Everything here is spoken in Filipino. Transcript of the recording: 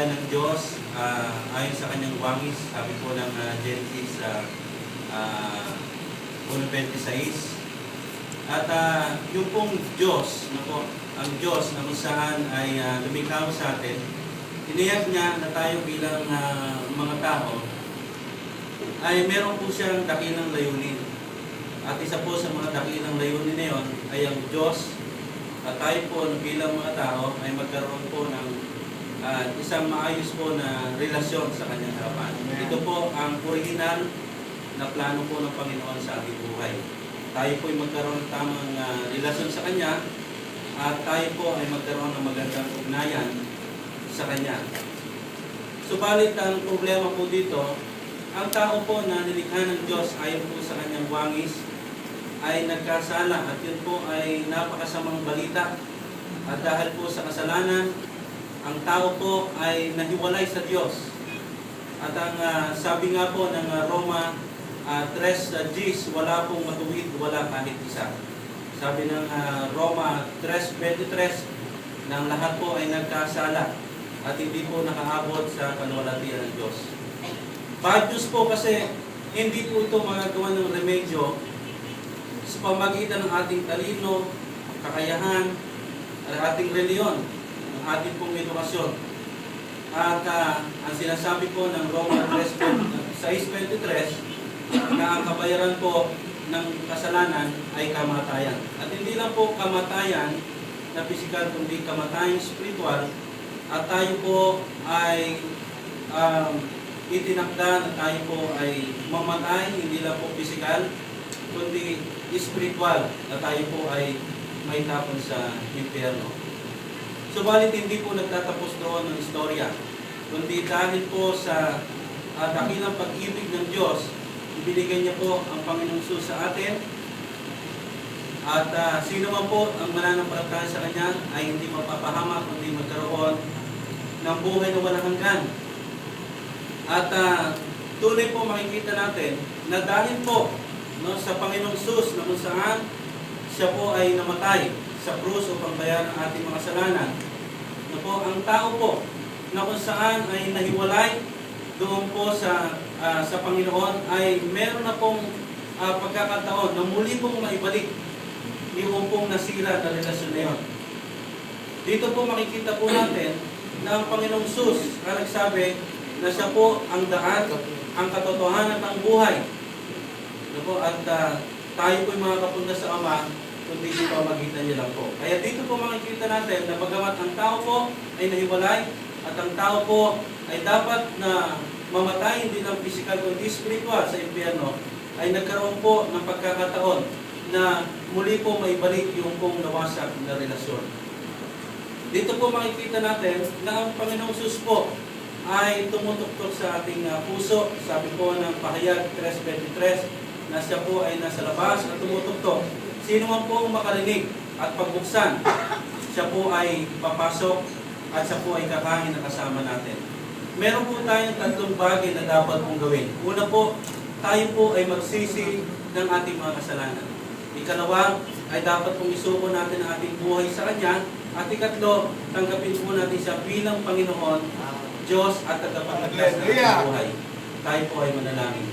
nilikha ng Diyos ayon sa kanyang wangis, sabi po ng Genesis 1:26. At yung pong Diyos, ang Diyos na kung saan ay lumikha sa atin, iniyag niya na tayo bilang mga tao, ay meron po siyang dakilang layunin. At isa po sa mga dakilang layunin na yun ay ang Diyos. At tayo po bilang mga tao ay magkaroon po ng isang maayos po na relasyon sa kanyang harapan. Ito po ang original na plano po ng Panginoon sa ating buhay. Tayo po ay magkaroon ng tamang relasyon sa Kanya at tayo po ay magkaroon ng magandang ugnayan sa Kanya. Subalit ang problema po dito, ang tao po na nilikha ng Diyos ayon po sa Kanyang wangis ay nagkasala at yun po ay napakasamang balita. At dahil po sa kasalanan, ang tao po ay nahiwalay sa Diyos. At ang sabi nga po ng Roma 3:10, wala pong matuwid, wala kahit isa. Sabi ng Roma 3:23, ng lahat po ay nagkasala at hindi po nakaabot sa kaluwalhatian ng Diyos. Bad news po kasi hindi po ito magagawa ng remedyo sa pamagitan ng ating talino, kakayahan, at ating reliyon, ang ating pong edukasyon. At ang sinasabi po ng Roma 6:23, na ang kabayaran po ng kasalanan ay kamatayan. At hindi lang po kamatayan na pisikal, kundi kamatayan spiritual. At tayo po ay itinakda na tayo po ay mamatay, hindi lang po pisikal, kundi spiritual, na tayo po ay may tapon sa impyerno. Subalit hindi po nagtatapos doon ng istorya, kundi dahil po sa dakilang pag-ibig ng Diyos, ibinigay niya po ang Panginoong Jesus sa atin. At sino man po ang mananampalataya sa Kanya ay hindi mapapahamak, kundi magkaroon ng buhay na walang hanggan. At tunay po makikita natin na dahil po sa Panginoong Jesus na kung saan siya po ay namatay sa krus upang bayaran ang ating mga kasalanan, na po ang tao po na kung saan ay nahiwalay doon po sa Panginoon ay meron na pong pagkakataon na muli pong maibalik yung pong nasira na relasyon na yun. Dito po makikita po natin na ang Panginoong Jesus ang nagsabi na siya po ang daan, ang katotohanan at ang buhay. At tayo po yung mga kapunta sa Ama, kundi yung pamagitan niya lang po. Kaya dito po makikita natin na bagamat ang tao po ay nahiwalay at ang tao po ay dapat na mamatay, hindi lang physical kundi spiritual sa impyerno, ay nagkaroon po ng pagkakataon na muli po maibalik yung pong nawasak na relasyon. Dito po makikita natin na ang Panginoong Jesus po ay tumutuktok sa ating puso. Sabi po ng Pahayag 3:23 na siya po ay nasa labas at tumutuktok. Sino man po makarinig at pagbuksan, siya po ay papasok at siya po ay kakain na kasama natin. Meron po tayong tatlong bagay na dapat pong gawin. Una po, tayo po ay magsisi ng ating mga kasalanan. Ikalawa, ay dapat pong isuko natin ang ating buhay sa Kanya. At ikatlo, tanggapin po natin siya bilang Panginoon, Diyos at tagapagligtas ng ating buhay. Tayo po ay manalangin.